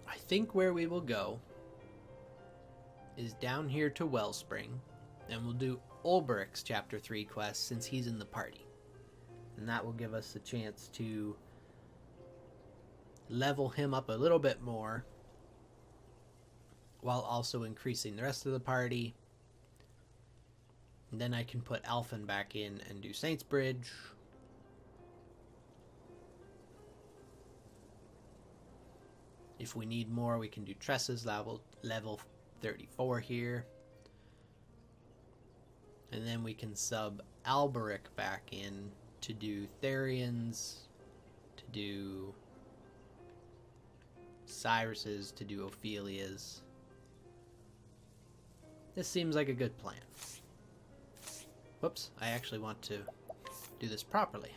I think where we will go is down here to Wellspring, and we'll do Ulbrich's Chapter 3 quest since he's in the party. And that will give us a chance to level him up a little bit more while also increasing the rest of the party. And then I can put Alphen back in and do Saints Bridge. If we need more, we can do Tressa's level 34 here. And then we can sub Alberic back in to do Therion's, to do Cyrus's, to do Ophelia's. This seems like a good plan. Whoops, I actually want to do this properly.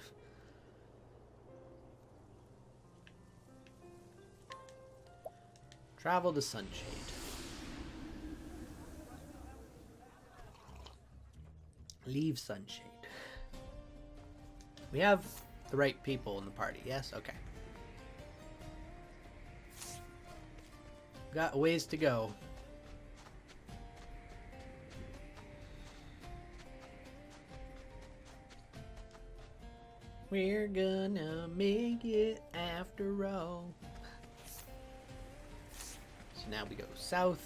Travel to Sunshade. Leave Sunshade. We have the right people in the party, yes? Okay. Got a ways to go. We're gonna make it after all. So now we go south.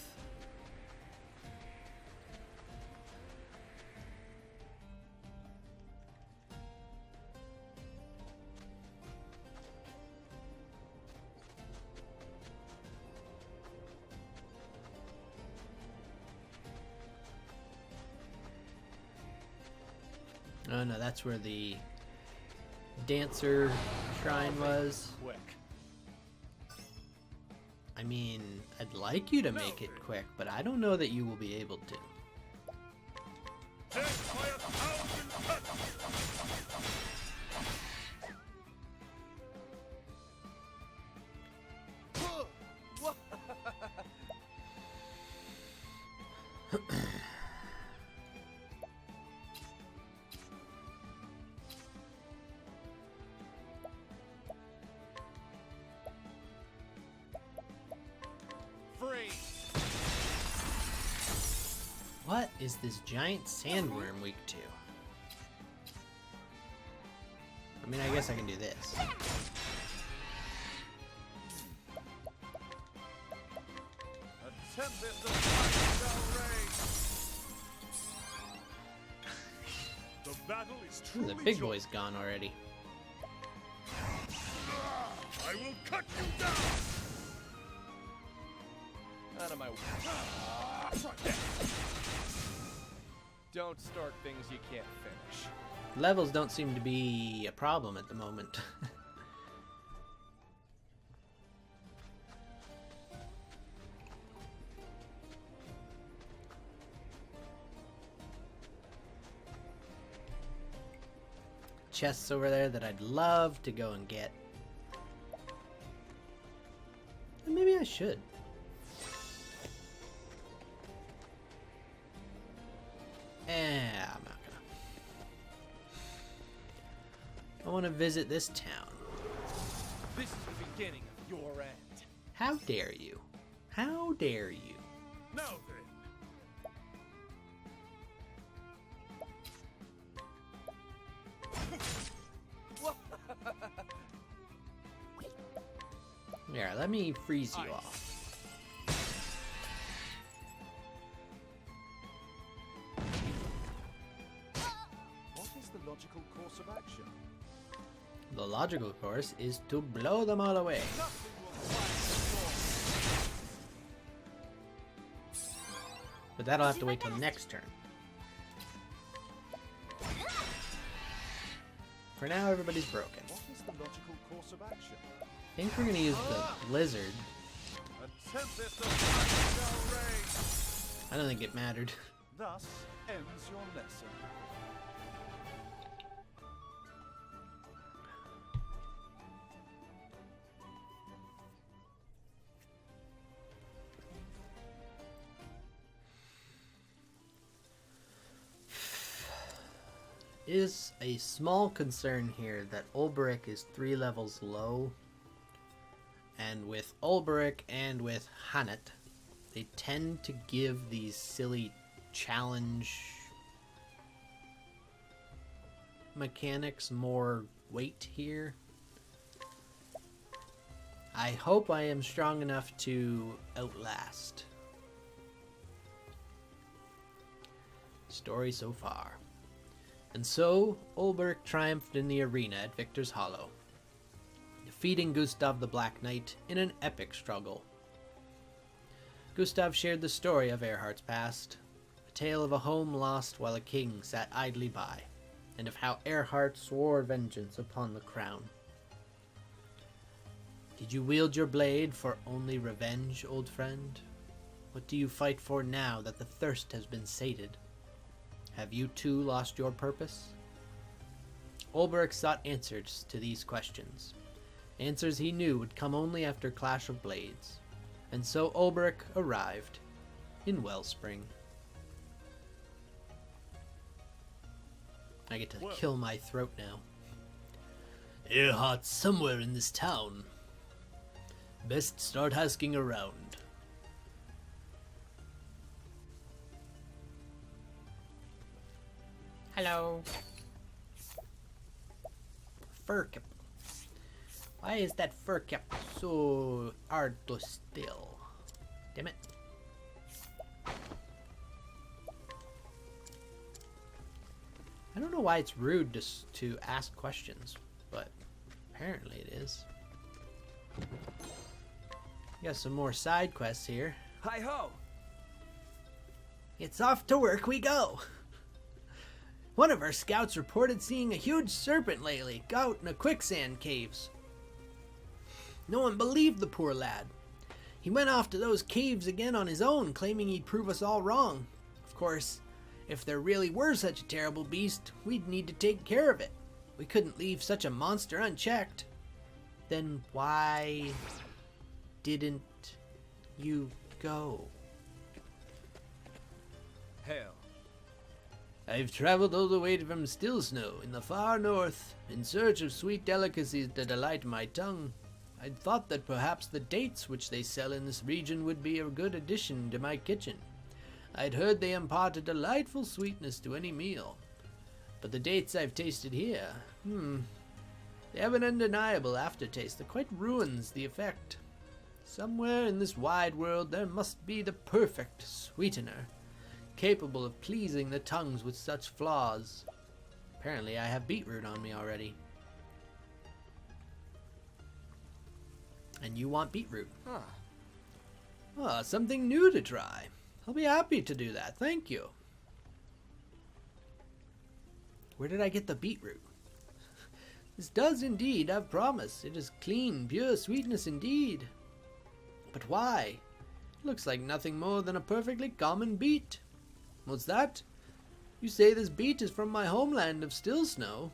Oh no, that's where the dancer shrine was. Quick. I mean, I'd like you to make it quick, but I don't know that you will be able to. What is this giant sandworm weak to? I mean, I guess I can do this. The big boy's gone already. I will cut you down. Out of my way. Don't start things you can't finish. Levels don't seem to be a problem at the moment. Chests over there that I'd love to go and get. And maybe I should. I'm not gonna. I want to visit this town. This is the beginning of your end. How dare you? How dare you? Now then. Here, let me freeze you off. Logical course of action. The logical course is to blow them all away. But that'll have to wait till next turn. For now, everybody's broken. What is the logical course of action? I think we're gonna use the blizzard. I don't think it mattered. Thus ends your lesson. Is a small concern here that Ulbrich is 3 levels low, And with Ulbrich and with Hatchet, they tend to give these silly challenge mechanics more weight here. I hope I am strong enough to outlast. Story so far. And so, Ulbrich triumphed in the arena at Victor's Hollow, defeating Gustav the Black Knight in an epic struggle. Gustav shared the story of Erhardt's past, a tale of a home lost while a king sat idly by, and of how Erhardt swore vengeance upon the crown. Did you wield your blade for only revenge, old friend? What do you fight for now that the thirst has been sated? Have you too lost your purpose? Ulbrich sought answers to these questions. Answers he knew would come only after Clash of Blades. And so Ulbrich arrived in Wellspring. I get to kill my throat now. Erhardt's somewhere in this town. Best start asking around. Hello. Fur cap. Why is that fur cap so hard to steal? Damn it. I don't know why it's rude to ask questions, but apparently it is. Got some more side quests here. Hi-ho! It's off to work we go! One of our scouts reported seeing a huge serpent lately, out in the quicksand caves. No one believed the poor lad. He went off to those caves again on his own, claiming he'd prove us all wrong. Of course, if there really were such a terrible beast, we'd need to take care of it. We couldn't leave such a monster unchecked. Then why didn't you go? Hell. I've traveled all the way from Still Snow in the far north in search of sweet delicacies to delight my tongue. I'd thought that perhaps the dates which they sell in this region would be a good addition to my kitchen. I'd heard they impart a delightful sweetness to any meal. But the dates I've tasted here, they have an undeniable aftertaste that quite ruins the effect. Somewhere in this wide world there must be the perfect sweetener, capable of pleasing the tongues with such flaws. Apparently I have beetroot on me already. And you want beetroot. Huh. Ah, something new to try. I'll be happy to do that, thank you. Where did I get the beetroot? This does indeed have promise. It is clean, pure sweetness indeed. But why? It looks like nothing more than a perfectly common beet. What's that? You say this beet is from my homeland of Still Snow?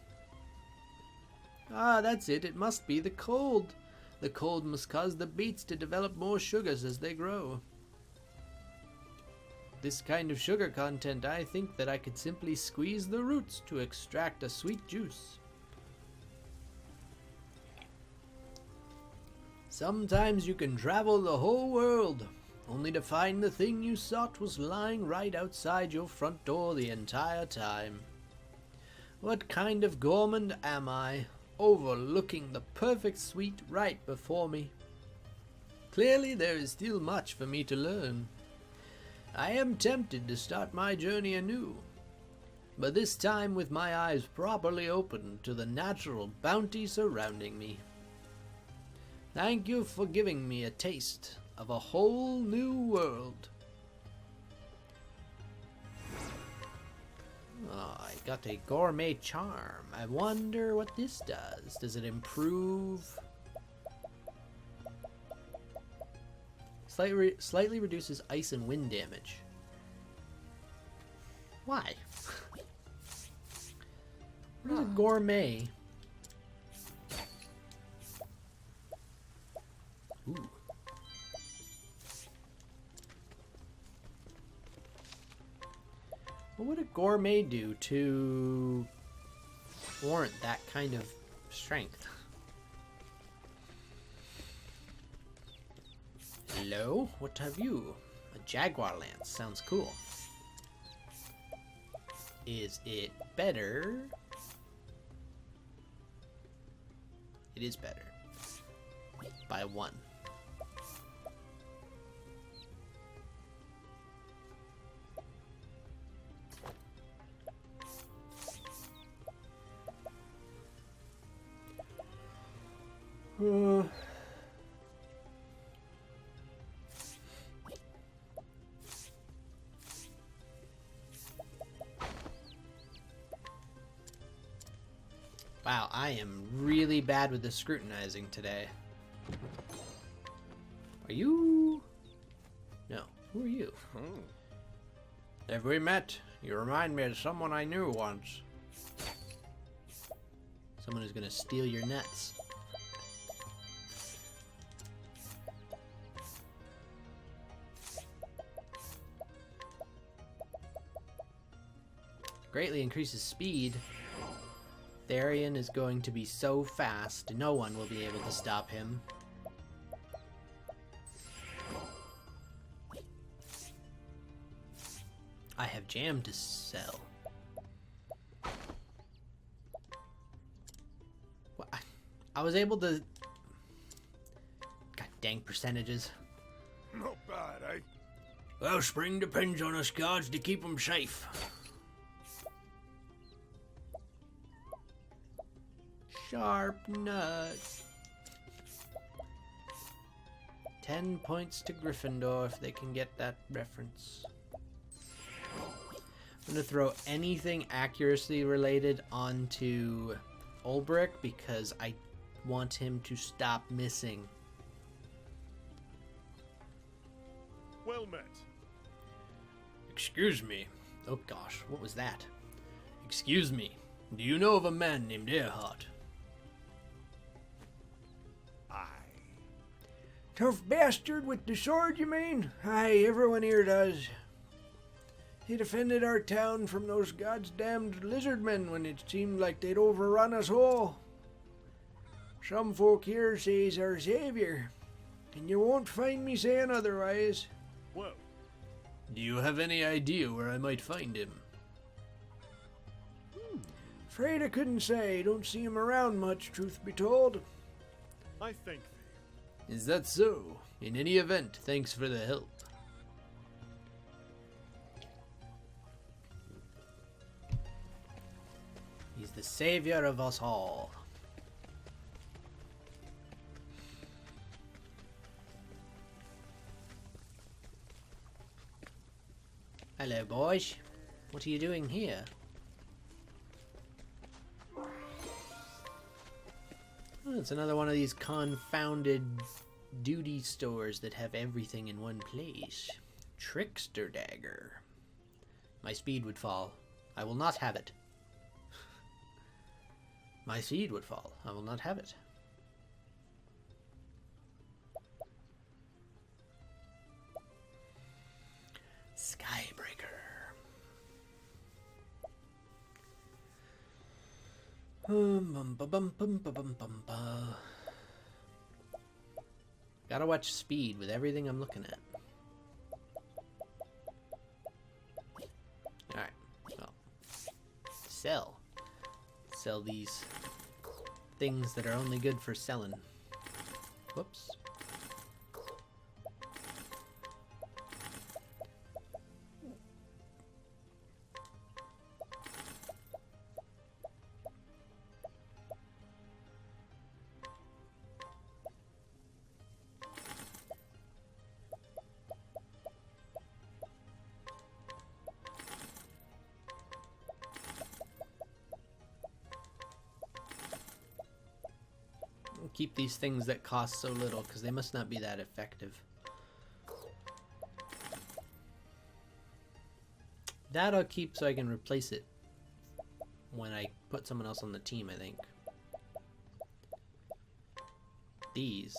Ah, that's it. It must be the cold. The cold must cause the beets to develop more sugars as they grow. This kind of sugar content, I think that I could simply squeeze the roots to extract a sweet juice. Sometimes you can travel the whole world, only to find the thing you sought was lying right outside your front door the entire time. What kind of gourmand am I, overlooking the perfect sweet right before me? Clearly there is still much for me to learn. I am tempted to start my journey anew, but this time with my eyes properly open to the natural bounty surrounding me. Thank you for giving me a taste of a whole new world. Oh, I got a gourmet charm. I wonder what this does. Does it improve? Slightly reduces ice and wind damage. Why? What is a gourmet? Ooh. What would a gourmet do to warrant that kind of strength? Hello? What have you? A jaguar lance. Sounds cool. Is it better? It is better. By 1. Wow, I am really bad with the scrutinizing today. Are you? No. Who are you? Have we met? You remind me of someone I knew once. Someone who's gonna steal your nuts. Greatly increases speed. Therion is going to be so fast, no one will be able to stop him. I have jam to sell. What? I was able to... God dang percentages. Not bad, eh? Well, spring depends on us gods to keep them safe. Sharp nuts. 10 points to Gryffindor if they can get that reference. I'm gonna throw anything accuracy related onto Ulbrich because I want him to stop missing. Well met. Excuse me. Oh gosh, what was that? Excuse me. Do you know of a man named Earhart? Tough bastard with the sword, you mean? Aye, everyone here does. He defended our town from those goddamned lizardmen when it seemed like they'd overrun us all. Some folk here say he's our savior, and you won't find me saying otherwise. Well, Do you have any idea where I might find him? Afraid I couldn't say. Don't see him around much, truth be told. I thank thee. Is that so? In any event, thanks for the help. He's the savior of us all. Hello, boys. What are you doing here? Oh, it's another one of these confounded duty stores that have everything in one place. Trickster dagger. My speed would fall. I will not have it. My speed would fall. I will not have it. Skybreaker. Gotta watch speed with everything I'm looking at. Alright, well. Sell. Sell these things that are only good for selling. Whoops. Keep these things that cost so little because they must not be that effective. That I'll keep so I can replace it when I put someone else on the team, I think. These.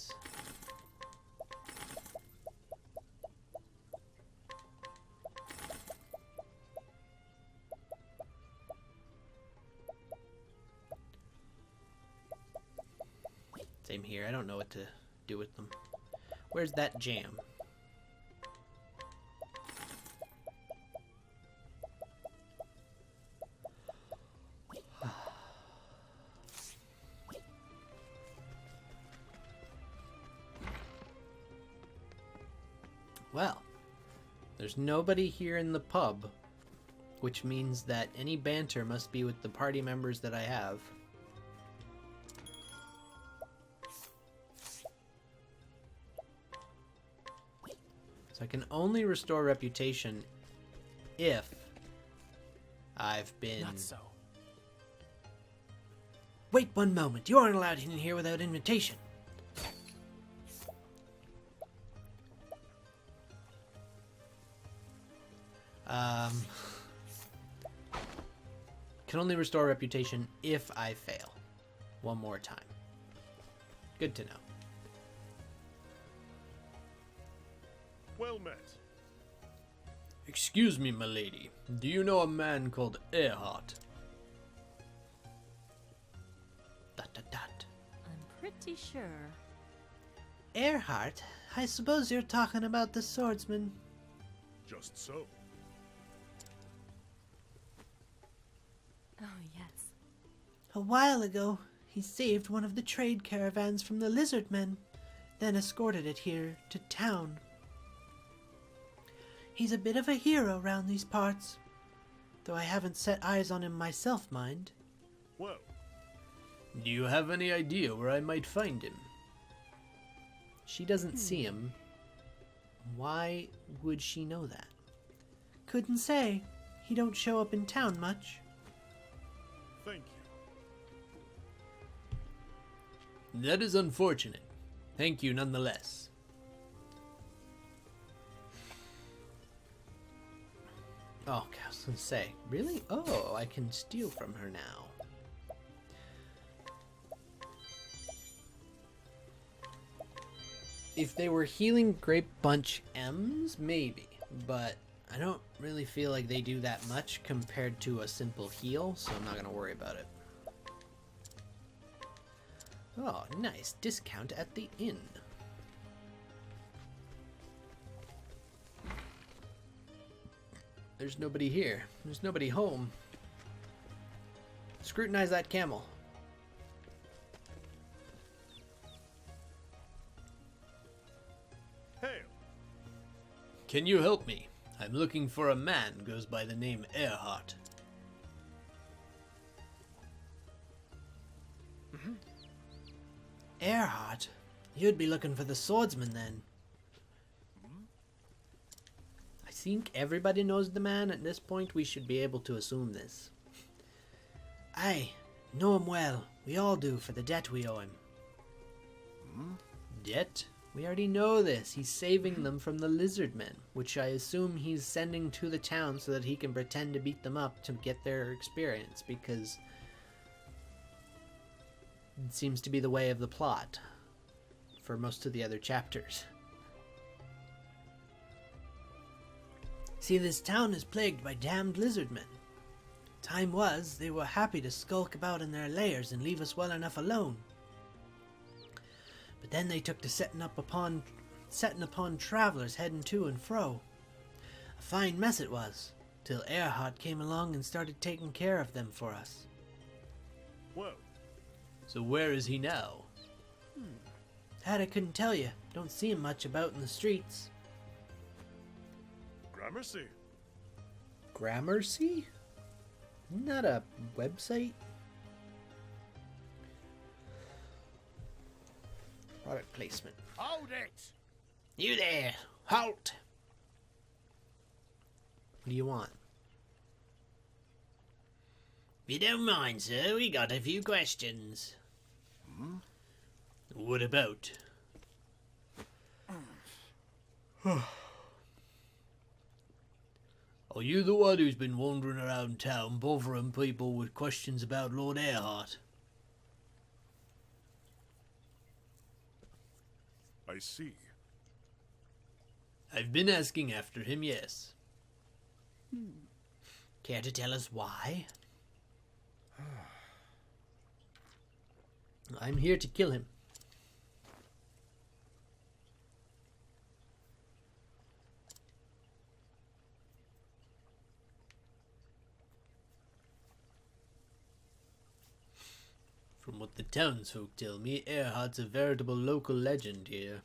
Same here. I don't know what to do with them. Where's that jam? Well, there's nobody here in the pub, which means that any banter must be with the party members that I have. So I can only restore reputation if I've been... Not so. Wait one moment. You aren't allowed in here without invitation. Can only restore reputation if I fail. One more time. Good to know. Well met. Excuse me, my lady. Do you know a man called Earhart? Dot dot dot. I'm pretty sure. Earhart? I suppose you're talking about the swordsman. Just so. Oh, yes. A while ago, he saved one of the trade caravans from the lizard men, then escorted it here to town. He's a bit of a hero round these parts, though I haven't set eyes on him myself, mind. Well, Do you have any idea where I might find him? She doesn't see him. Why would she know that? Couldn't say. He don't show up in town much. thank you. That is unfortunate. Thank you nonetheless. Oh, I was gonna say, really? Oh, I can steal from her now. If they were healing Grape Bunch M's, maybe. But I don't really feel like they do that much compared to a simple heal, so I'm not gonna worry about it. Oh, nice. Discount at the inn. There's nobody here. There's nobody home. Scrutinize that camel. Hail. Can you help me? I'm looking for a man who goes by the name Earhart. Earhart? You'd be looking for the swordsman then. I think everybody knows the man. At this point, we should be able to assume this. Aye, know him well. We all do for the debt we owe him. Debt? We already know this. He's saving them from the lizard men, which I assume he's sending to the town so that he can pretend to beat them up to get their experience, because it seems to be the way of the plot for most of the other chapters. See, this town is plagued by damned lizard men. Time was, they were happy to skulk about in their lairs and leave us well enough alone. But then they took to setting upon travelers heading to and fro. A fine mess it was, till Earhart came along and started taking care of them for us. Well, So where is he now? That I couldn't tell you. Don't see him much about in the streets. Gramercy. Gramercy? Isn't that a website? Product placement. Hold it! You there! Halt! What do you want? If you don't mind, sir, we got a few questions. What about? Are you the one who's been wandering around town bothering people with questions about Lord Earhart? I see. I've been asking after him, yes. Care to tell us why? I'm here to kill him. From what the townsfolk tell me, Earhart's a veritable local legend here.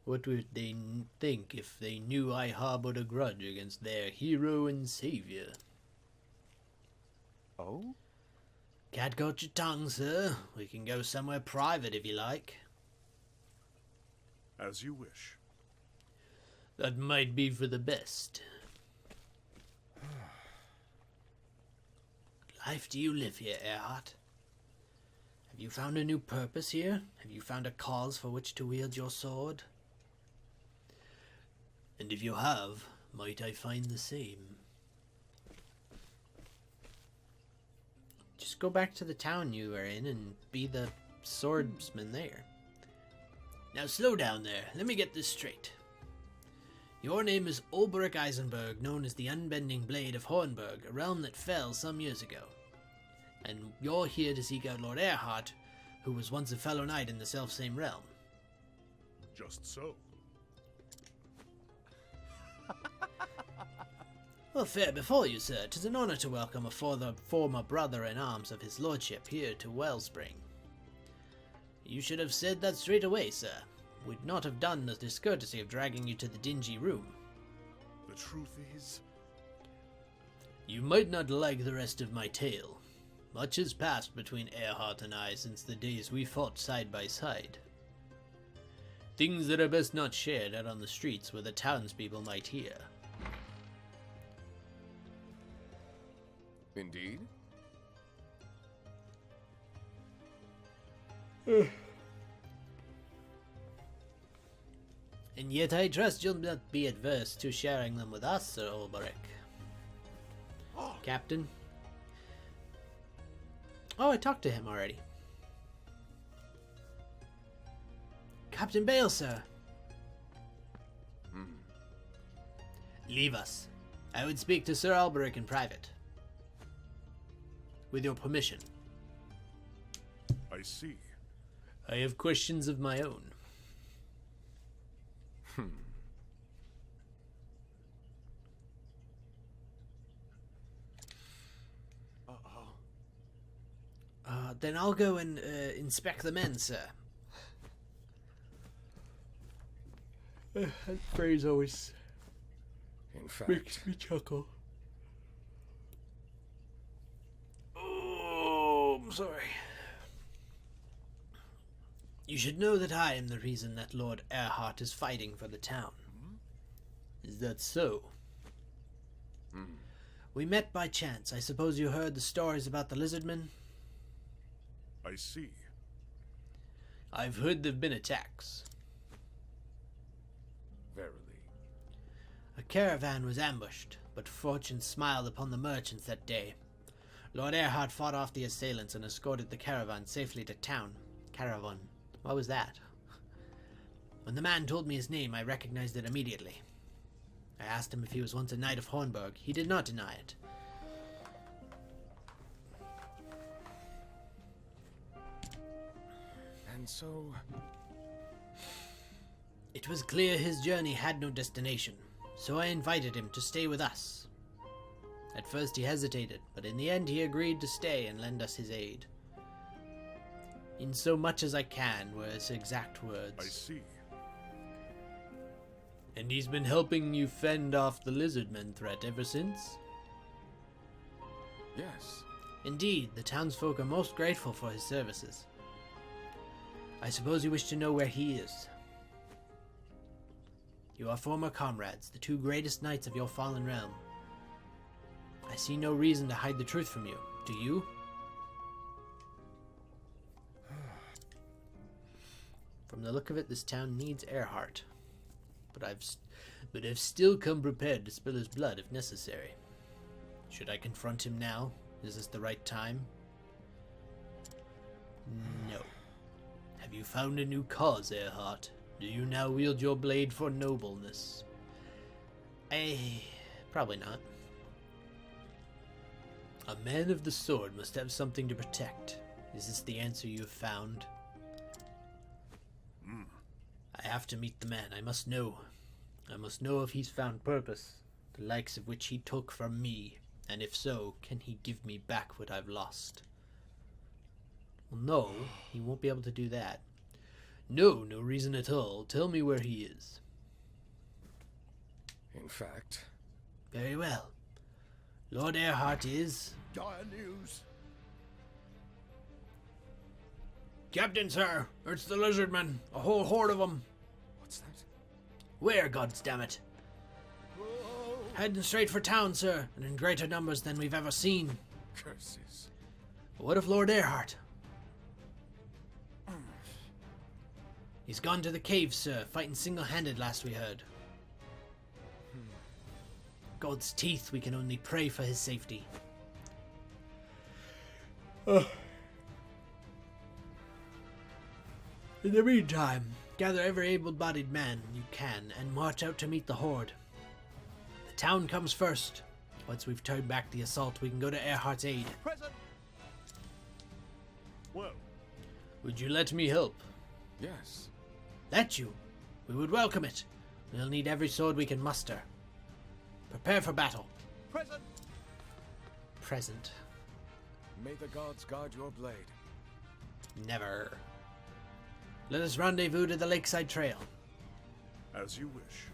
What would they think if they knew I harbored a grudge against their hero and savior? Oh? Cat got your tongue, sir. We can go somewhere private if you like. As you wish. That might be for the best. Life do you live here, Earhart? Have you found a new purpose here? Have you found a cause for which to wield your sword? And if you have, might I find the same? Just go back to the town you were in and be the swordsman there. Now slow down there. Let me get this straight. Your name is Ulbrich Eisenberg, known as the Unbending Blade of Hornburg, a realm that fell some years ago. And you're here to seek out Lord Earhart, who was once a fellow knight in the selfsame realm. Just so. Well, fair before you, sir. 'Tis an honour to welcome a former brother-in-arms of his lordship here to Wellspring. You should have said that straight away, sir. We'd not have done the discourtesy of dragging you to the dingy room. The truth is, You might not like the rest of my tale. Much has passed between Earhart and I since the days we fought side by side. Things that are best not shared out on the streets where the townspeople might hear. Indeed? And yet I trust you'll not be adverse to sharing them with us, Sir Ulbrich. Captain? Oh, I talked to him already. Captain Bale, sir. Leave us. I would speak to Sir Ulbrich in private. With your permission. I see. I have questions of my own. Then I'll go and inspect the men, sir. That phrase always In fact, makes me chuckle. Oh, I'm sorry. You should know that I am the reason that Lord Earhart is fighting for the town. Is that so? We met by chance. I suppose you heard the stories about the lizardmen? I see. I've heard there've been attacks. verily. A caravan was ambushed, but fortune smiled upon the merchants that day. Lord Earhart fought off the assailants and escorted the caravan safely to town. Caravan. What was that? When the man told me his name, I recognized it immediately. I asked him if he was once a knight of Hornburg. He did not deny it. And so, It was clear his journey had no destination, so I invited him to stay with us. At first he hesitated, but in the end he agreed to stay and lend us his aid. In so much as I can, were his exact words. I see. And he's been helping you fend off the lizardmen threat ever since? yes. Indeed, the townsfolk are most grateful for his services. I suppose you wish to know where he is. You are former comrades, the two greatest knights of your fallen realm. I see no reason to hide the truth from you. Do you? From the look of it, this town needs Earhart. But I've still come prepared to spill his blood if necessary. Should I confront him now? Is this the right time? No. Have you found a new cause, Earhart? Do you now wield your blade for nobleness? Probably not. A man of the sword must have something to protect. Is this the answer you have found? I have to meet the man. I must know. I must know if he's found purpose, the likes of which he took from me, and if so, can he give me back what I've lost? Well, no, he won't be able to do that. No, no reason at all. Tell me where he is. In fact, Very well. Lord Earhart is... Dire news. Captain, sir, it's the lizardmen. A whole horde of them. what's that? Where, goddammit? Heading straight for town, sir, and in greater numbers than we've ever seen. Curses. What of Lord Earhart? He's gone to the caves, sir, fighting single-handed last we heard. God's teeth, we can only pray for his safety. In the meantime, gather every able-bodied man you can and march out to meet the horde. The town comes first. Once we've turned back the assault, we can go to Earhart's aid. Present! Well, Would you let me help? Yes. Let you? We would welcome it. We'll need every sword we can muster. Prepare for battle. Present! Present. May the gods guard your blade. Never. Let us rendezvous to the lakeside trail. as you wish.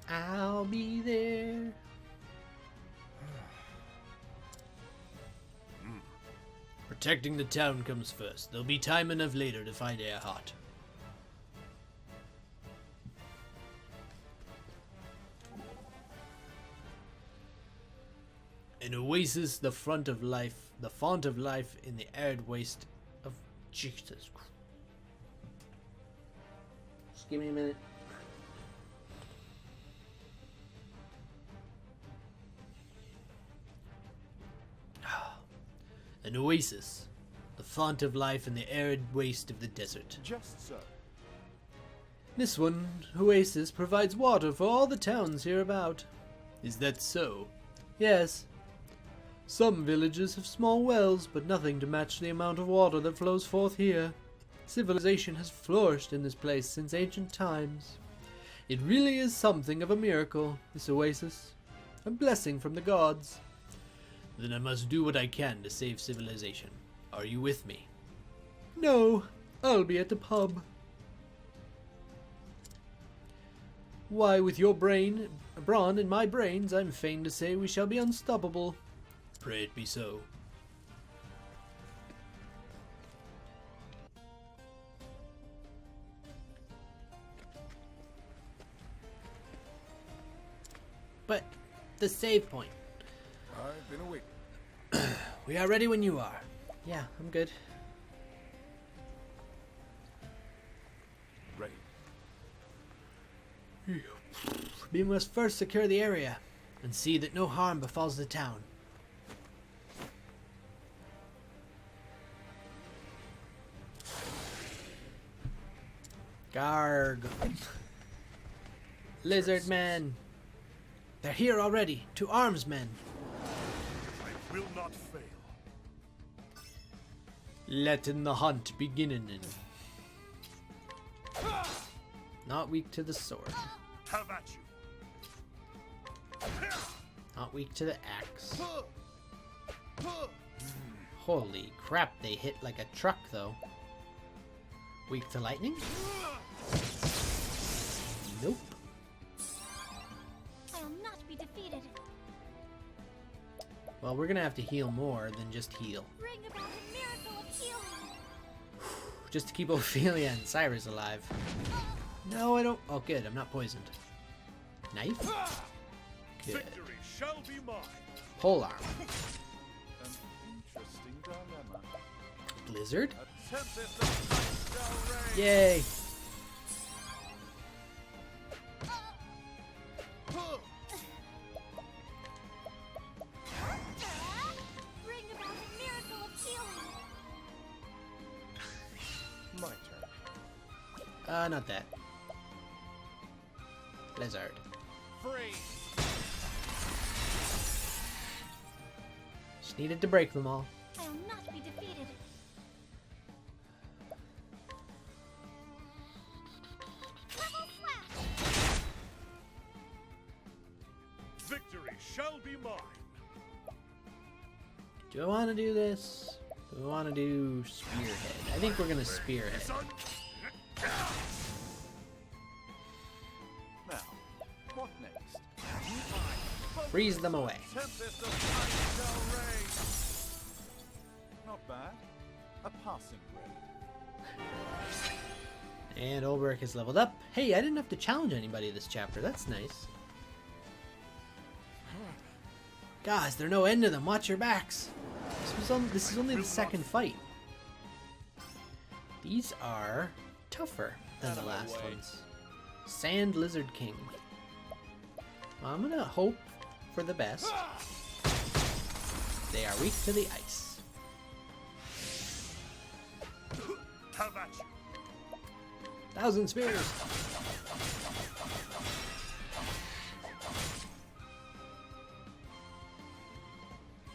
I'll be there. Protecting the town comes first. There'll be time enough later to find Earhart. An oasis, the font of life in the arid waste of Jesus Christ. Just give me a minute. An oasis, the font of life in the arid waste of the desert. Just so. This one, oasis, provides water for all the towns hereabout. Is that so? Yes. Some villages have small wells, but nothing to match the amount of water that flows forth here. Civilization has flourished in this place since ancient times. It really is something of a miracle, this oasis. A blessing from the gods. Then I must do what I can to save civilization. Are you with me? No, I'll be at the pub. Why, with your brawn and my brains, I'm fain to say we shall be unstoppable. Pray it be so. But the save point. I've been awake. We are ready when you are. Yeah, I'm good. Ready. We must first secure the area and see that no harm befalls the town. Garg. Lizard men. They're here already. To arms, men. I will not fail. Letting the hunt beginning. Not weak to the sword. Have at you. Not weak to the axe. Holy crap, they hit like a truck though. Weak to lightning? Nope. I will not be defeated. Well, we're gonna have to heal more than just heal. Bring about a miracle of healing. Just to keep Ophelia and Cyrus alive. No, I don't. Oh, good. I'm not poisoned. Knife? Good. Victory shall be mine. Pole arm. An interesting dilemma. Blizzard? A tempest of light shall reign. Yay! Bring about a miracle of healing. My turn. Not that. Blizzard. Free. Just needed to break them all. I will not be defeated. Triple slash. Victory shall be mine. Do I want to do this? We want to do Spearhead. I think we're going to Spearhead. Now, what next? Freeze them away. Tempest of ice shall rain. Not bad. A passing grade. And Ulbrich is leveled up. Hey, I didn't have to challenge anybody this chapter. That's nice. Guys, there's no end to them. Watch your backs. This is only the second fight. These are tougher than the last ones. Sand Lizard King. Well, I'm gonna hope for the best. They are weak to the ice. Have at you. 1,000 spears.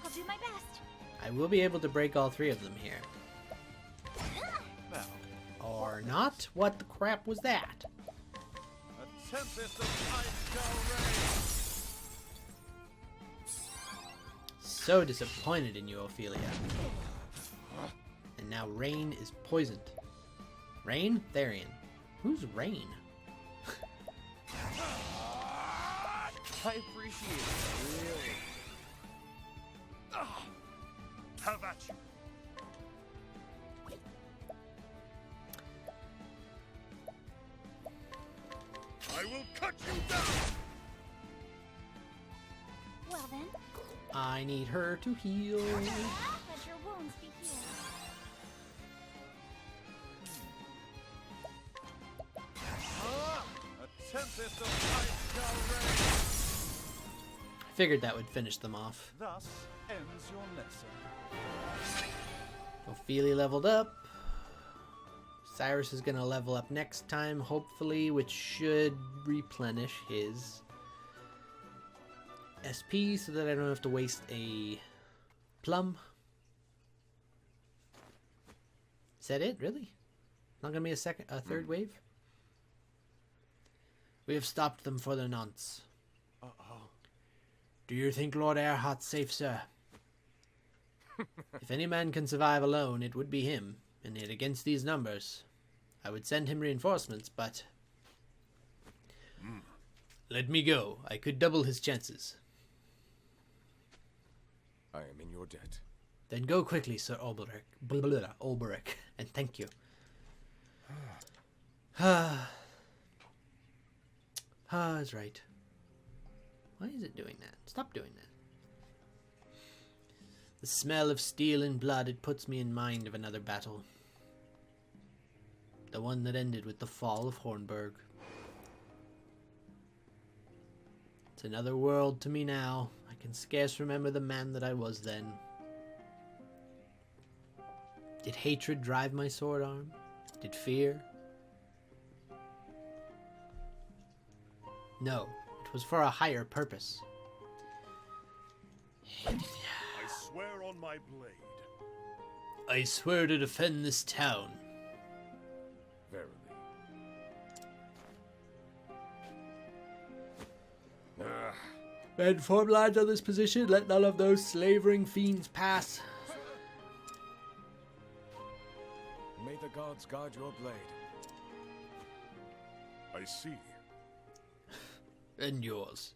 I'll do my best. I will be able to break all three of them here. Now, Or not? What the crap was that? a tempest of ice shall rain. So disappointed in you, Ophelia. And now Rain is poisoned. Rain? Therion. Who's Rain? I appreciate it. Really. Have at you. I will cut you down. Well then, I need her to heal. let your wounds be healed. A tempest of ice shall rain. I figured that would finish them off. Thus ends your lesson. Ophelia leveled up. Cyrus is gonna level up next time, hopefully, which should replenish his SP so that I don't have to waste a plum. Is that it? Really? Not gonna be a third wave? We have stopped them for the nonce. Uh-oh. Do you think Lord Erhart's safe, sir? If any man can survive alone, it would be him, and yet against these numbers, I would send him reinforcements, but... Let me go. I could double his chances. I am in your debt. Then go quickly, Sir Ulbrich. Ulbrich, and thank you. Is right. Why is it doing that? Stop doing that. The smell of steel and blood, it puts me in mind of another battle. The one that ended with the fall of Hornburg. It's another world to me now. I can scarce remember the man that I was then. Did hatred drive my sword arm? Did fear? No, it was for a higher purpose. I swear on my blade. I swear to defend this town. Verily. Men, form lines on this position. Let none of those slavering fiends pass. May the gods guard your blade. I see. And yours.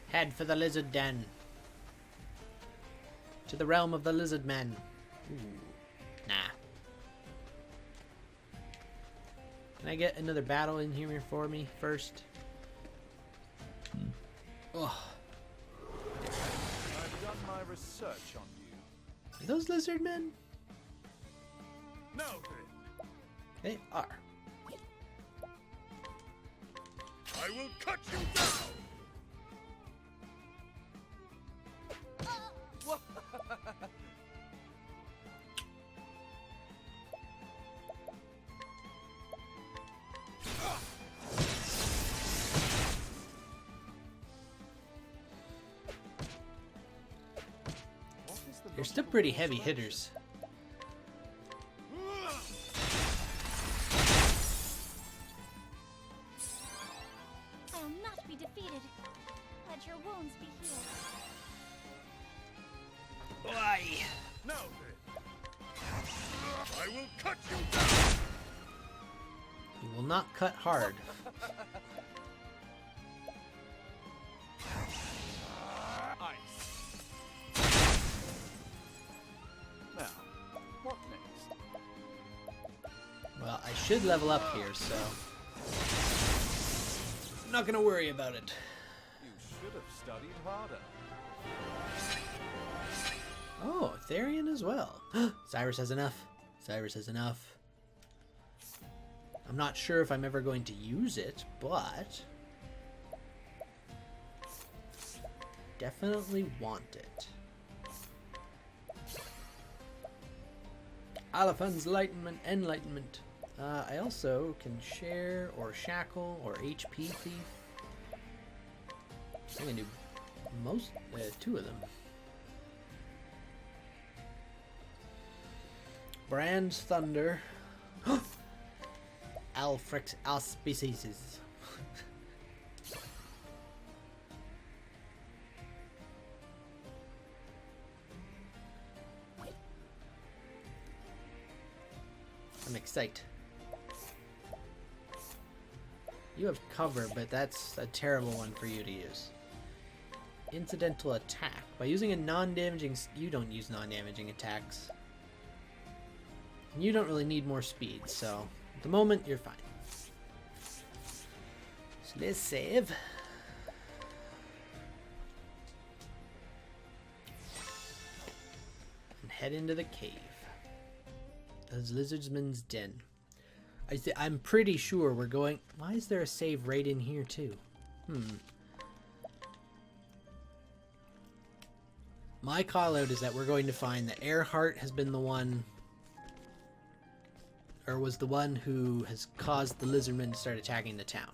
Head for the lizard den. To the realm of the lizard men. Ooh. Nah. Can I get another battle in here for me first? Oh. I've done my research on you. Are those lizard men? Now then, They are. I will cut you down. They're still pretty heavy hitters. I'll not be defeated. let your wounds be healed. Why? Now then. I will cut you down. You will not cut hard. Ice. Now, what next? Well, I should level up here, so I'm not gonna worry about it. You should have studied harder. Oh, Therion as well. Cyrus has enough. Cyrus has enough. I'm not sure if I'm ever going to use it, but definitely want it. Aliphan's enlightenment. I also can share or shackle or HP thief. I can do most, 2 of them. Brand's thunder. Alfrex auspices. I'm excited. You have cover, but that's a terrible one for you to use. Incidental attack. By using a non-damaging... You don't use non-damaging attacks. And you don't really need more speed, so... At the moment, you're fine. So let's save. And head into the cave. As Lizardsman's Den. I'm pretty sure we're going... Why is there a save right in here, too? My call out is that we're going to find that Earhart has been the one... Or was the one who has caused the lizardmen to start attacking the town.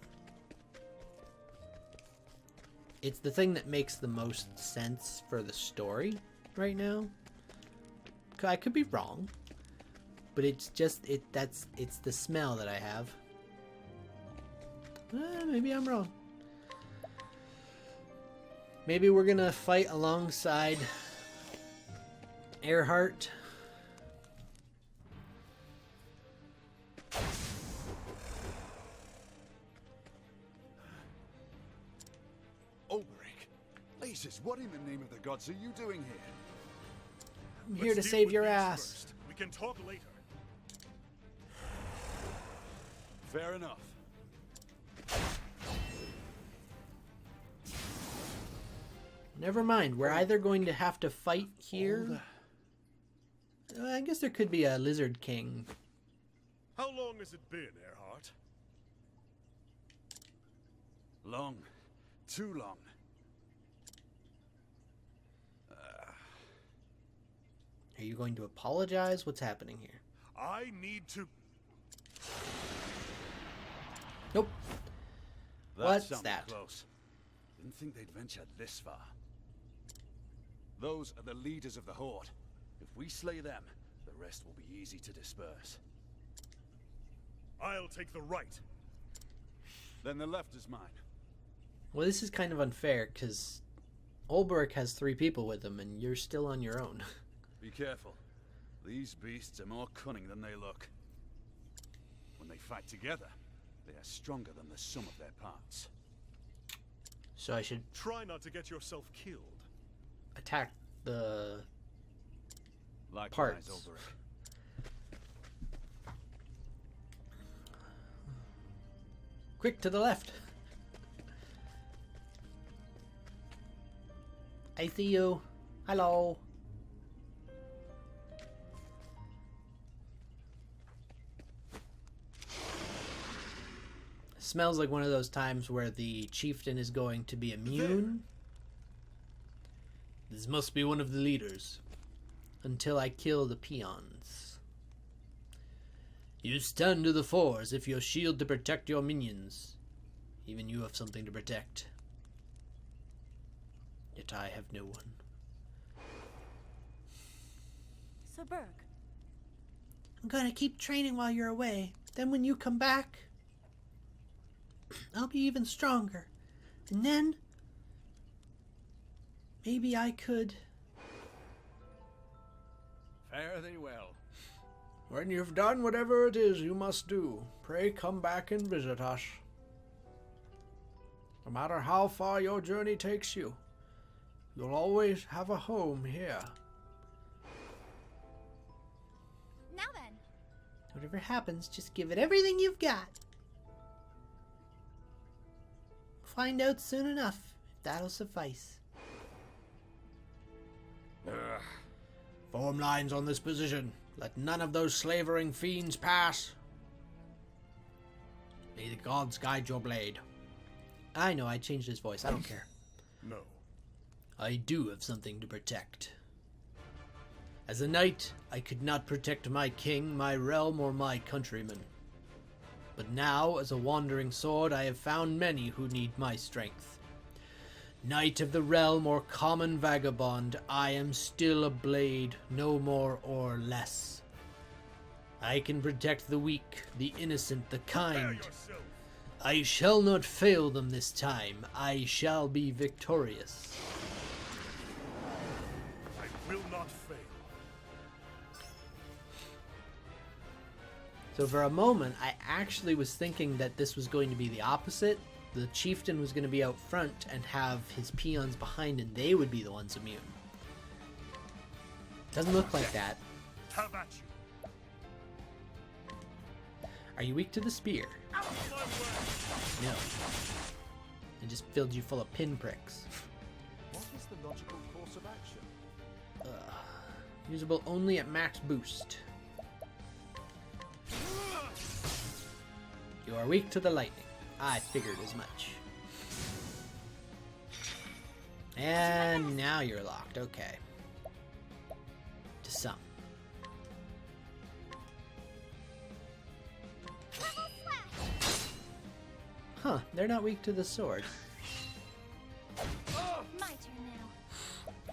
It's the thing that makes the most sense for the story right now. I could be wrong. But it's just, it's the smell that I have. Maybe I'm wrong. Maybe we're gonna fight alongside Earhart. Ulrich, Jesus, what in the name of the gods are you doing here? I'm here to save your ass. First. We can talk later. Fair enough. Never mind, we're either going to have to fight here. I guess there could be a lizard king. How long has it been, Earhart? Long. Too long. Are you going to apologize? What's happening here? I need to... Nope. That What's sounded that? Close. Didn't think they'd ventured this far. Those are the leaders of the Horde. If we slay them, the rest will be easy to disperse. I'll take the right. Then the left is mine. Well, this is kind of unfair, because Ulbrich has 3 people with him, and you're still on your own. Be careful. These beasts are more cunning than they look. When they fight together, they are stronger than the sum of their parts. So I should Try not to get yourself killed. attack the... Likewise, Parts. Ulrich. Quick, to the left! I see you. Hello. Smells like one of those times where the chieftain is going to be immune. This must be one of the leaders. Until I kill the peons. You stand to the fore as if your shield to protect your minions. Even you have something to protect. Yet I have no one. So, Berg, I'm gonna keep training while you're away. Then when you come back, I'll be even stronger. And then Maybe I could. Fare thee well. When you've done whatever it is you must do, pray come back and visit us. No matter how far your journey takes you, you'll always have a home here. Now then. Whatever happens, just give it everything you've got. Find out soon enough if that'll suffice. Form lines on this position. Let none of those slavering fiends pass. May the gods guide your blade. I know, I changed his voice. I don't care. No. I do have something to protect. As a knight, I could not protect my king, my realm, or my countrymen. But now, as a wandering sword, I have found many who need my strength. Knight of the realm or common vagabond, I am still a blade, no more or less. I can protect the weak, the innocent, the Prepare kind. yourself. I shall not fail them this time. I shall be victorious. I will not fail. So for a moment, I actually was thinking that this was going to be the opposite. The chieftain was going to be out front and have his peons behind, and they would be the ones immune. Doesn't look like that. Have at you. Are you weak to the spear? Out of my way. No. It just filled you full of pinpricks. What is the logical course of action? Usable only at max boost. You are weak to the lightning. I figured as much. And now you're locked. Okay. To some. Huh, they're not weak to the sword. My turn now.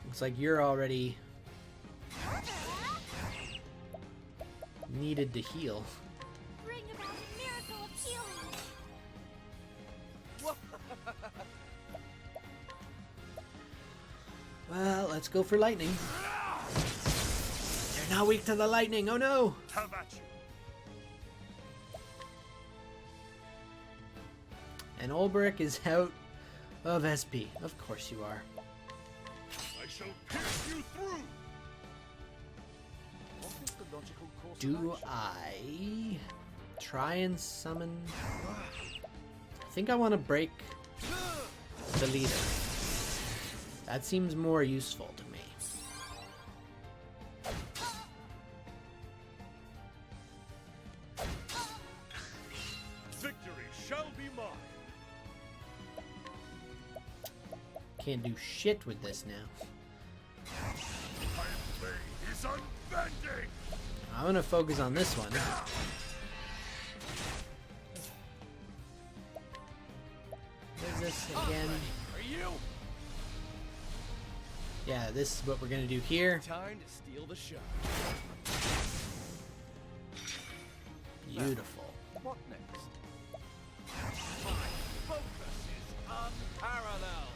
Looks like you're already needed to heal. Bring about a miracle of healing. Well, let's go for lightning. They're not weak to the lightning. Oh no! Have at you. And Ulbrich is out of SP. Of course you are. I shall pierce you through. What is the logical course of Do action? I try and summon? I think I want to break the leader. That seems more useful to me. Victory shall be mine. Can't do shit with this now. My blade is unbending. I'm gonna focus on this one. What is this again? Are you? Yeah, this is what we're gonna do here. Time to steal the show. Beautiful. What next? My focus is unparalleled.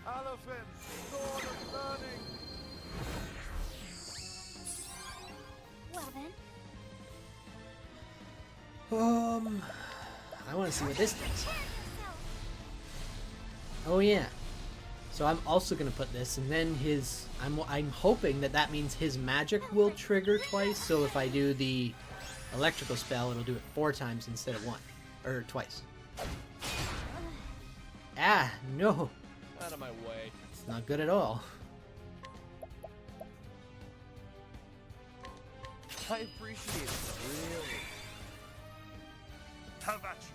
Elephant, sword of learning. Well then. I want to see what this does. Prepare yourself. Oh yeah. So I'm also gonna put this, and then his. I'm hoping that that means his magic will trigger twice. So if I do the electrical spell, it'll do it 4 times instead of 1, or twice. Ah, no, Out of my way. it's not good at all. I appreciate it, really. Have at you.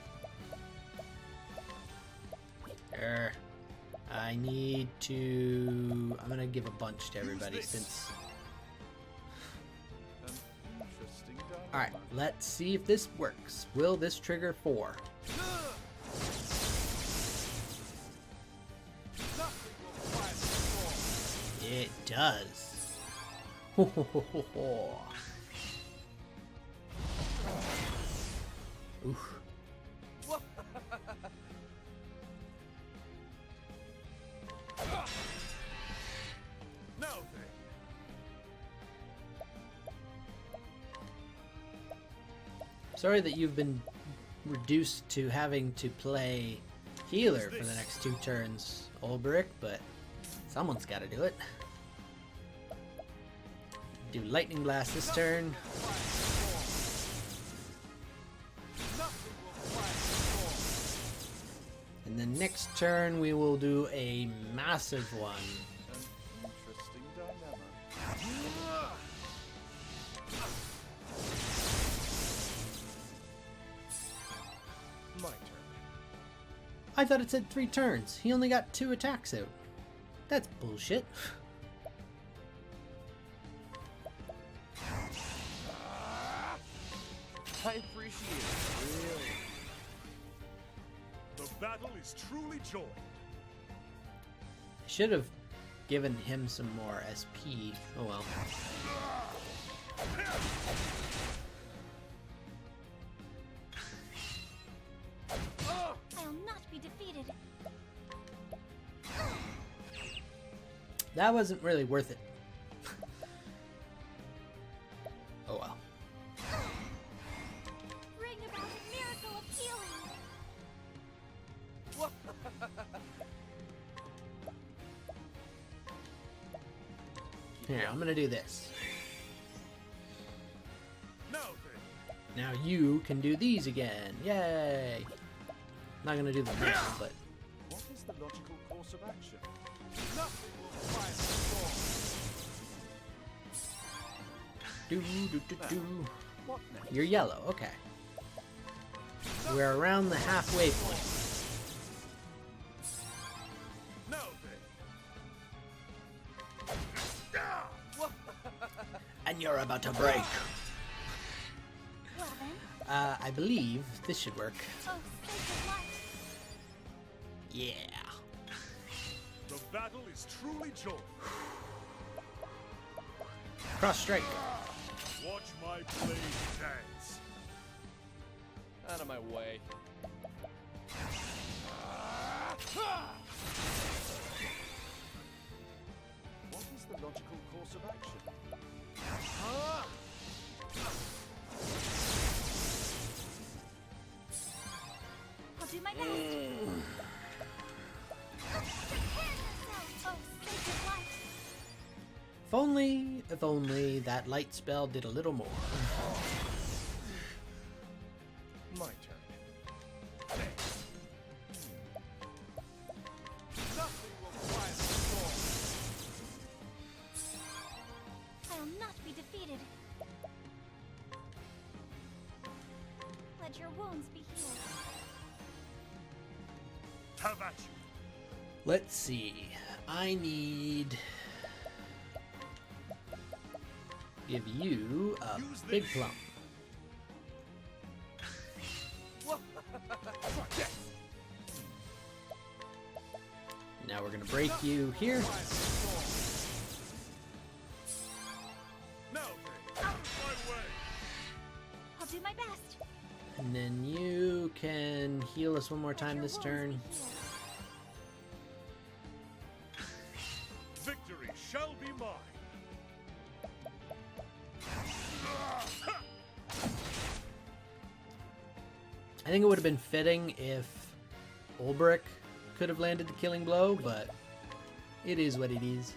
I need to. I'm gonna give a bunch to everybody Use this. since. An interesting dilemma. All right, let's see if this works. Will this trigger 4? Nothing will quiet the storm. It does. Ho ho ho ho ho. Oof. Sorry that you've been reduced to having to play healer for the next 2 turns, Ulbrich, but someone's got to do it. Do Lightning Blast this turn. And then next turn we will do a massive one. An interesting dilemma. My turn. I thought it said 3 turns. He only got 2 attacks out. That's bullshit. I appreciate it. Really. The battle is truly joined. I should have given him some more SP. Oh well. I'll not be defeated. That wasn't really worth it. Oh well. Bring about a miracle of healing. Here, I'm gonna do this. Now then, Now you can do these again. Yay! Not gonna do them now, but What is the logical course of action? do. What next? You're yellow, okay. We're around the halfway point. now then. And you're about to break. Well then, I believe this should work. oh sacred light. Yeah. The battle is truly joined. Cross strike. Watch my blade dance. Out of my way. What is the logical course of action? I'll do my best. Prepare yourself, oh sacred light. If only that light spell did a little more. My turn. I'll not be defeated. Let your wounds be healed. Have at you. Let's see. I need... give you a big plum. Now we're gonna break you here. Now then, out of my way. I'll do my best. And then you can heal us one more time this turn. Victory shall be mine. I think it would have been fitting if Ulbrich could have landed the killing blow, but it is what it is.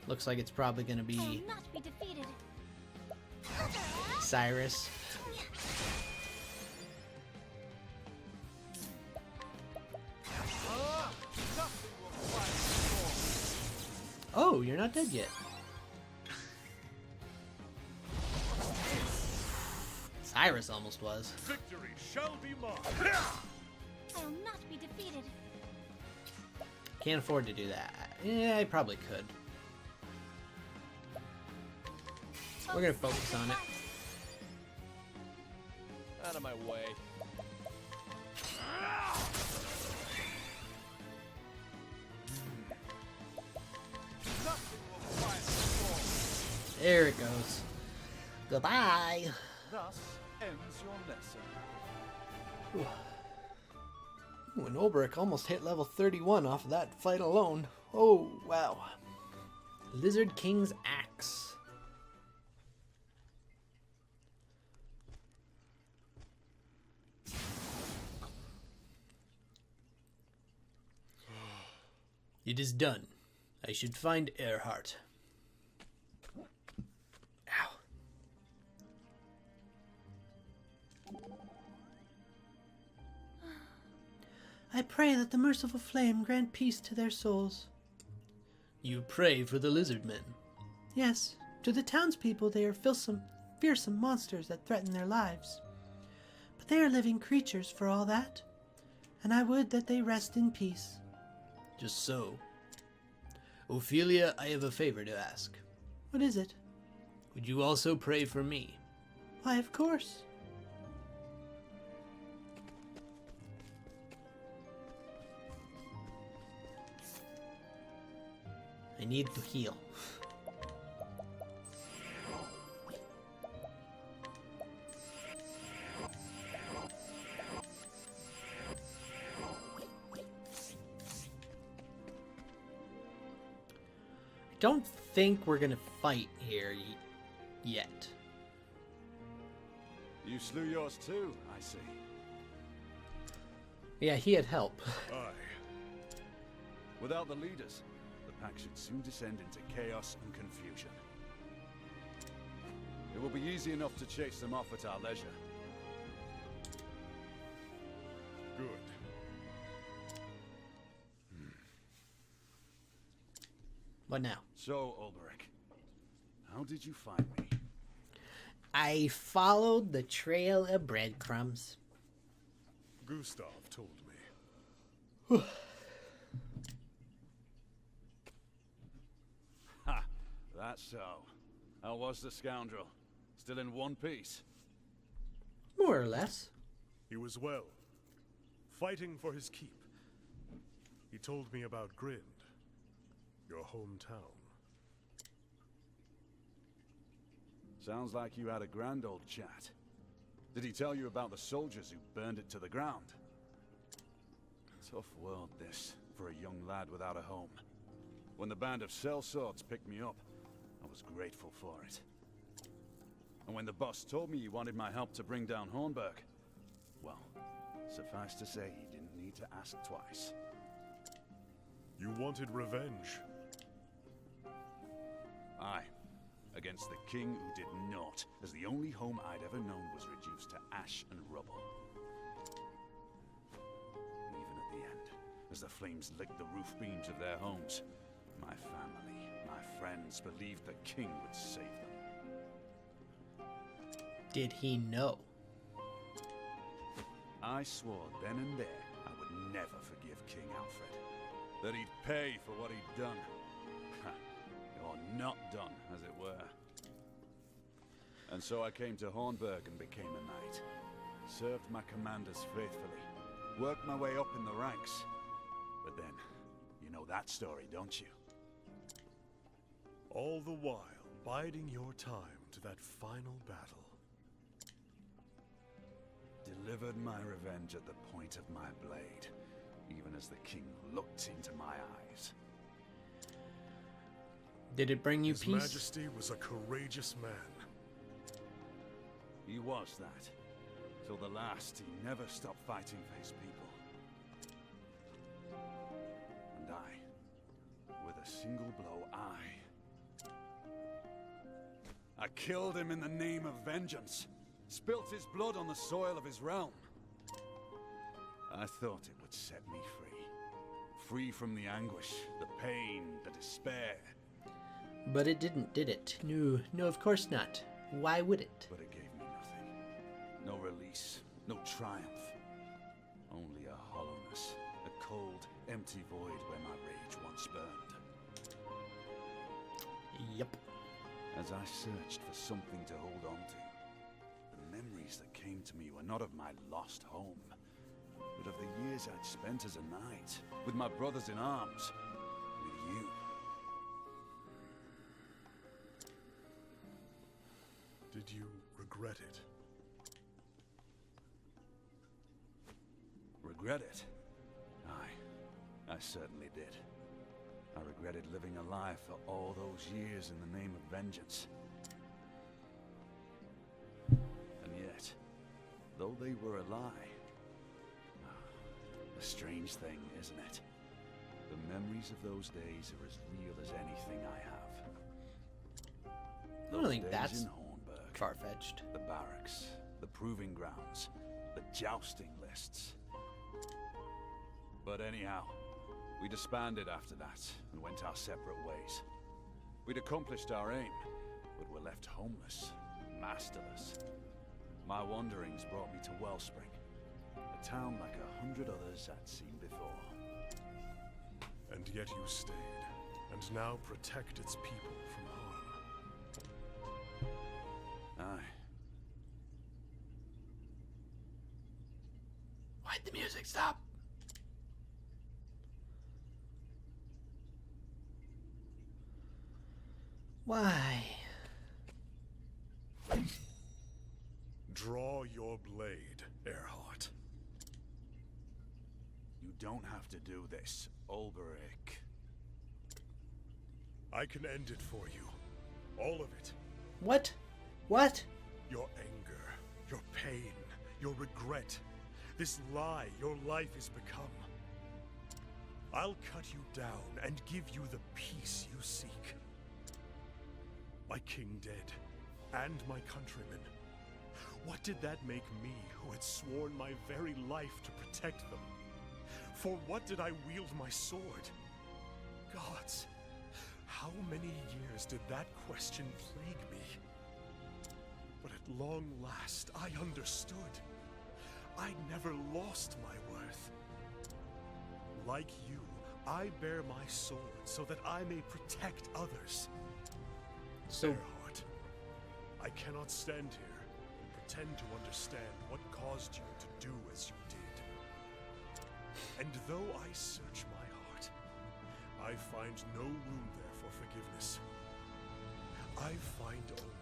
Looks like it's probably going to be I'll not be defeated. Cyrus. Oh, you're not dead yet. Cyrus almost was. Victory shall be mine. I'll not be defeated. Can't afford to do that. Yeah, I probably could. We're gonna focus on it. Out of my way. There it goes. Goodbye. Thus ends your lesson. Ooh, and Ulbrich almost hit level 31 off of that fight alone. Oh, wow. Lizard King's Axe. It is done. I should find Earhart. Ow. I pray that the merciful flame grant peace to their souls. You pray for the lizard men? Yes. To the townspeople they are fearsome monsters that threaten their lives. But they are living creatures for all that, and I would that they rest in peace. Just so. Ophelia, I have a favor to ask. What is it? Would you also pray for me? Why, of course. I need to heal. I don't think we're gonna fight here yet. You slew yours too, I see. Yeah, he had help. Aye. Without the leaders, the pack should soon descend into chaos and confusion. It will be easy enough to chase them off at our leisure. Good. What now? So, Ulrich, how did you find me? I followed the trail of breadcrumbs. Gustav told me. Ha! That's so. How was the scoundrel? Still in one piece? More or less. He was well, fighting for his keep. He told me about Grind, your hometown. Sounds like you had a grand old chat. Did he tell you about the soldiers who burned it to the ground? Tough world this, for a young lad without a home. When the band of sellswords picked me up, I was grateful for it. And when the boss told me he wanted my help to bring down Hornburg, well, suffice to say he didn't need to ask twice. You wanted revenge. Aye. Against the king who did naught, as the only home I'd ever known was reduced to ash and rubble. Even at the end, as the flames licked the roof beams of their homes, my family, my friends believed the king would save them. Did he know? I swore then and there I would never forgive King Alfred. That he'd pay for what he'd done. Or not done, as it were. And so I came to Hornburg and became a knight. Served my commanders faithfully. Worked my way up in the ranks. But then, you know that story, don't you? All the while, biding your time to that final battle. Delivered my revenge at the point of my blade, even as the king looked into my eyes. Did it bring you His peace? Majesty was a courageous man. He was that. Till the last, he never stopped fighting for his people. And I, with a single blow, I killed him in the name of vengeance. Spilt his blood on the soil of his realm. I thought it would set me free. Free from the anguish, the pain, the despair. But it didn't, did it? No, no, of course not. Why would it? But it gave me nothing. No release, no triumph. Only a hollowness, a cold, empty void where my rage once burned. Yep. As I searched for something to hold on to, the memories that came to me were not of my lost home, but of the years I'd spent as a knight, with my brothers in arms, with you. Did you regret it? Regret it? Aye, I certainly did. I regretted living a lie for all those years in the name of vengeance. And yet, though they were a lie, a strange thing, isn't it? The Memories of those days are as real as anything I have. I don't think Those that's days in Hornburg, far-fetched. the barracks, the proving grounds, the jousting lists. But anyhow, we disbanded after that and went our separate ways. We'd accomplished our aim, but were left homeless, masterless. My wanderings brought me to Wellspring, a town like 100 others I'd seen before. And yet you stayed, and now protect its people from harm. Aye. Why'd the music stop? Why? Draw your blade, Earhart. You don't have to do this, Ulberich. I can end it for you. All of it. What? What? Your anger, your pain, your regret. This lie your life has become. I'll cut you down and give you the peace you seek. My king dead, and my countrymen. What did that make me, who had sworn my very life to protect them? For what did I wield my sword? Gods, how many years did that question plague me? But at long last, I understood. I never lost my worth. Like you, I bear my sword so that I may protect others. So, Earhart, I cannot stand here and pretend to understand what caused you to do as you did. And though I search my heart, I find no room there for forgiveness. I find only...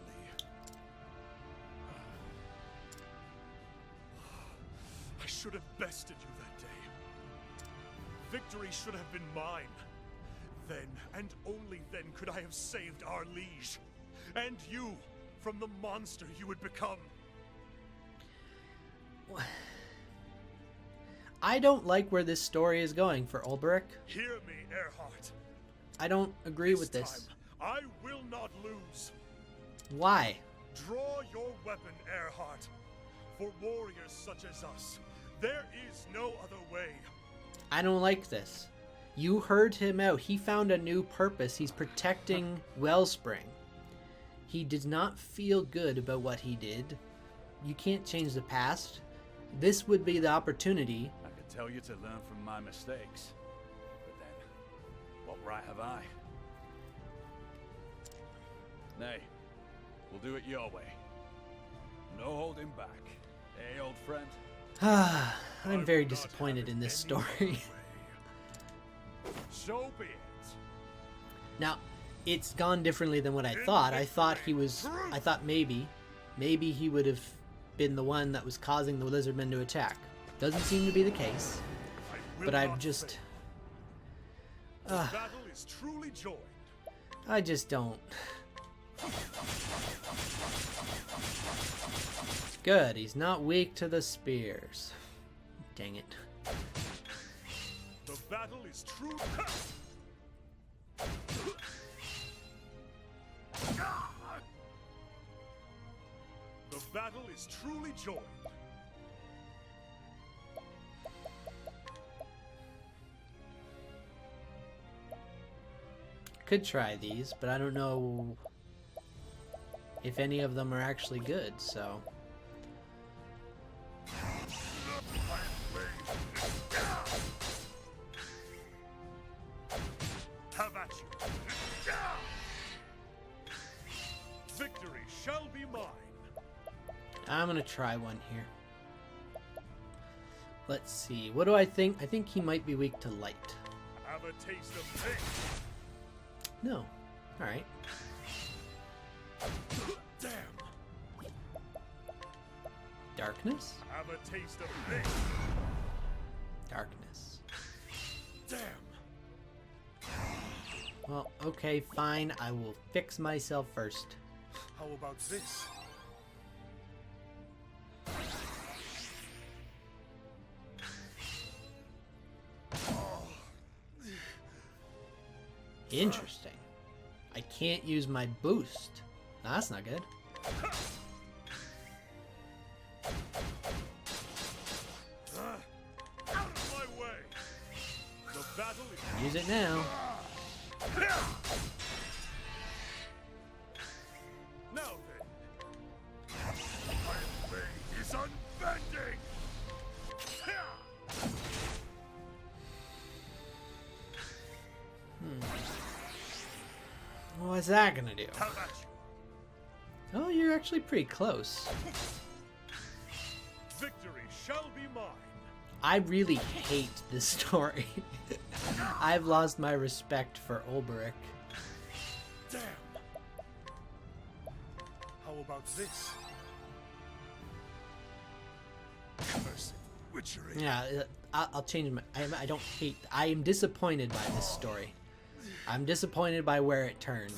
I should have bested you that day. Victory should have been mine. Then, and only then, could I have saved our liege. And you, from the monster you would become. I don't like where this story is going for Ulberich. Hear me, Earhart. I don't agree with this. Time, I will not lose. Why? Draw your weapon, Earhart. For warriors such as us, there is no other way. I don't like this. You heard him out. He found a new purpose. He's protecting Wellspring. He did not feel good about what he did. You can't change the past. This would be the opportunity. I could tell you to learn from my mistakes. But then, what right have I? Nay, we'll do it your way. No holding back. Hey, old friend? I'm very disappointed in this story. So be it. Now, it's gone differently than what I thought. I thought maybe he would have been the one that was causing the lizardmen to attack. Doesn't seem to be the case. But I'm just... Battle is truly joined. I just don't... Good, he's not weak to the spears. Dang it. The battle is true. The battle is truly joined. Could try these, but I don't know if any of them are actually good, so... Have at you. Victory shall be mine. I'm gonna try one here. Let's see. What do I think? I think he might be weak to light. Have a taste of pain. No. Alright. Damn. Darkness? Have a taste of pain. Darkness. Damn. Well, okay, fine. I will fix myself first. How about this? Interesting. I can't use my boost. No, that's not good. Out of my way! The battle is... Use it now. Now then, my blade is unbending! What's that gonna do? How about you? Oh, you're actually pretty close. Victory shall be mine. I really hate this story. I've lost my respect for Ulberich. Damn! How about this? Cursed witchery. Yeah, I'll change my... I don't hate... I am disappointed by this story. I'm disappointed by where it turned.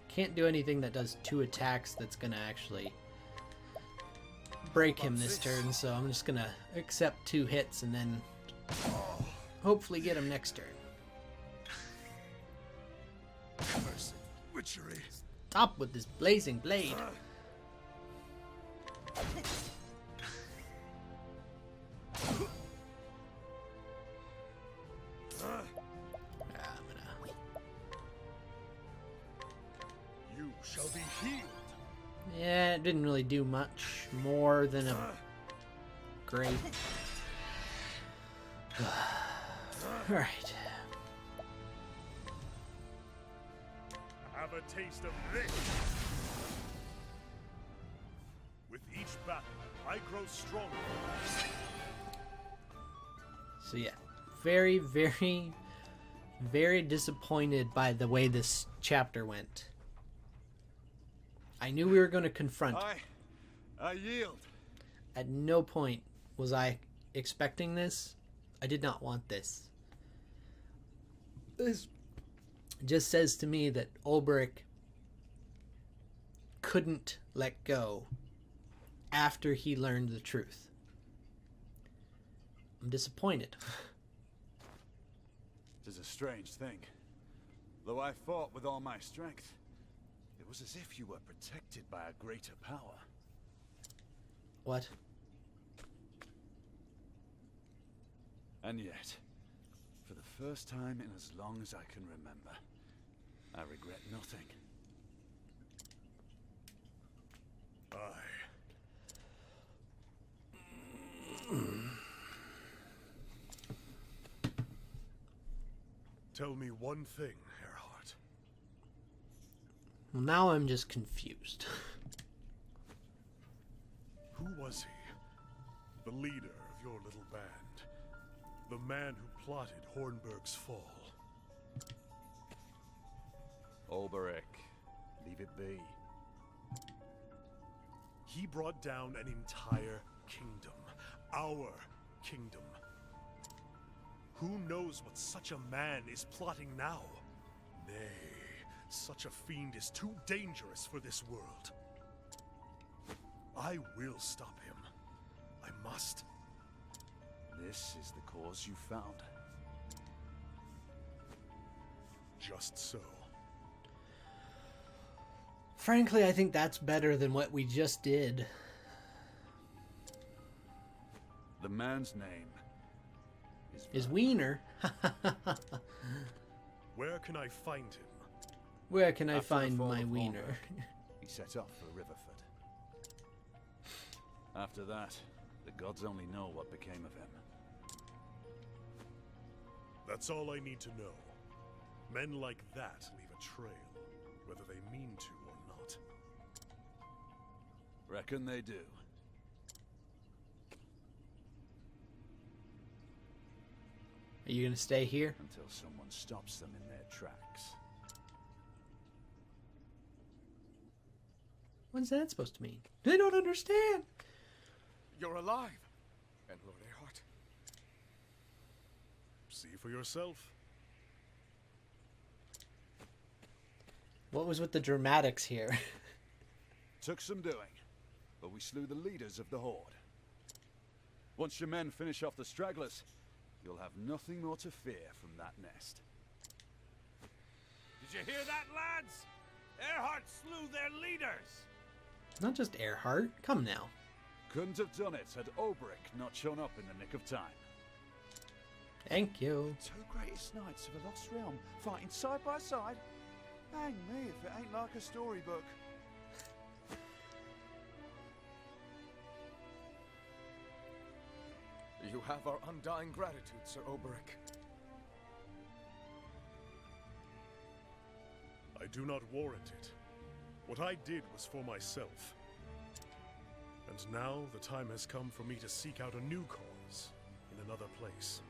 Can't do anything that does 2 attacks that's gonna actually break him this turn, so I'm just gonna accept 2 hits and then hopefully get him next turn. Cursed witchery. Stop with this blazing blade. You shall be healed. Yeah, it didn't really do much more than a great. Alright. Have a taste of this. With each battle, I grow stronger. So yeah, very, very, very disappointed by the way this chapter went. I knew we were going to confront. I yield. At no point was I expecting this. I did not want this. This just says to me that Ulberich couldn't let go after he learned the truth. I'm disappointed. It is a strange thing. Though I fought with all my strength, it was as if you were protected by a greater power. What? And yet, for the first time in as long as I can remember, I regret nothing. Tell me one thing, Earhart. Well, now I'm just confused. Who was he? The leader of your little band. The man who plotted Hornburg's fall. Ulberich, leave it be. He brought down an entire kingdom. Our kingdom. Who knows what such a man is plotting now? Nay, such a fiend is too dangerous for this world. I will stop him. I must. This is the cause you found. Just so. Frankly, I think that's better than what we just did. The man's name Is Wiener. Where can I find him? Where can I After the find fall my of Wiener? Hornburg, he set off for Riverford. After that, the gods only know what became of him. That's all I need to know. Men like that leave a trail, whether they mean to or not. Reckon they do. Are you gonna stay here? Until someone stops them in their tracks. What's that supposed to mean? I don't understand. You're alive. And Lord Earhart. See for yourself. What was with the dramatics here? took some doing, but we slew the leaders of the Horde. Once your men finish off the stragglers, you'll have nothing more to fear from that nest. Did you hear that, lads? Earhart slew their leaders! Not just Earhart. Come now. Couldn't have done it had Olberic not shown up in the nick of time. Thank you. Two greatest knights of a lost realm fighting side by side? Hang me if it ain't like a storybook. You have our undying gratitude, Sir Olberic. I do not warrant it. What I did was for myself. And now the time has come for me to seek out a new cause in another place.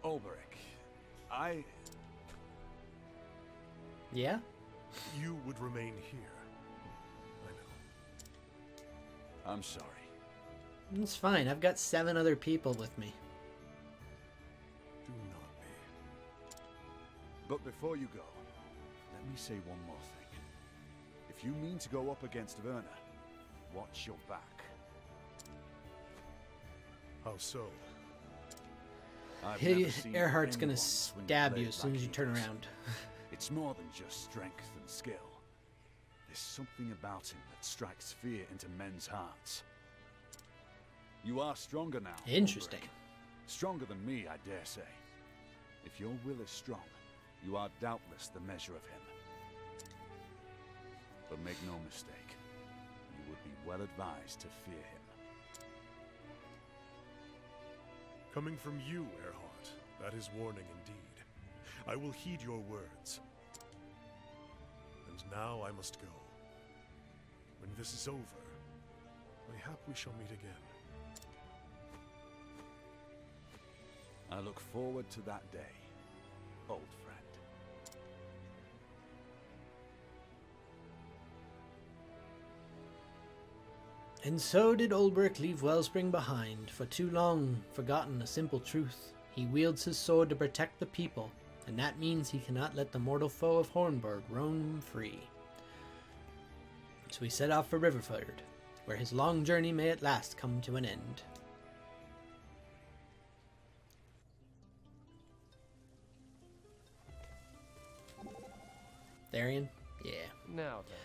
Olberic, Yeah? You would remain here. I know. I'm sorry. It's fine. I've got 7 other people with me. Do not be. But before you go, let me say one more thing. If you mean to go up against Verna, watch your back. How so? I've never Hey, seen Earhart's gonna anyone swing a stab you blade as soon like as you he turn does. around. It's more than just strength and skill. There's something about him that strikes fear into men's hearts. You are stronger now. Interesting. Olberic. Stronger than me, I dare say. If your will is strong, you are doubtless the measure of him. But make no mistake, you would be well advised to fear him. Coming from you, Earhart, that is warning indeed. I will heed your words. And now I must go. When this is over, mayhap we shall meet again. I look forward to that day, old friend. And so did Olberic leave Wellspring behind, for too long forgotten a simple truth. He wields his sword to protect the people, and that means he cannot let the mortal foe of Hornburg roam free. So he set off for Riverford, where his long journey may at last come to an end. Therion? Yeah. Now then.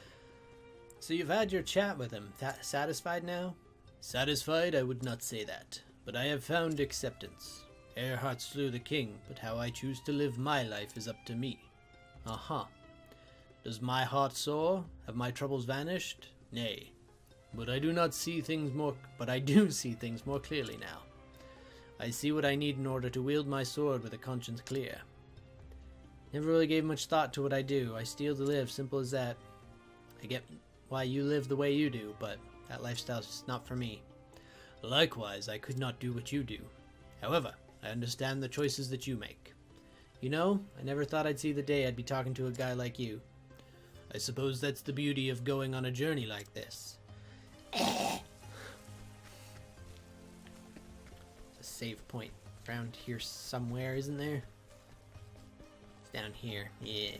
So you've had your chat with him. Satisfied now? Satisfied, I would not say that. But I have found acceptance. Earhart slew the king, but how I choose to live my life is up to me. Uh-huh. Does my heart soar? Have my troubles vanished? Nay. But I do see things more clearly now. I see what I need in order to wield my sword with a conscience clear. Never really gave much thought to what I do. I steal to live, simple as that. I get why you live the way you do, but that lifestyle's just not for me. Likewise, I could not do what you do. However, I understand the choices that you make. You know, I never thought I'd see the day I'd be talking to a guy like you. I suppose that's the beauty of going on a journey like this. There's a save point around here somewhere, isn't there? It's down here, yeah.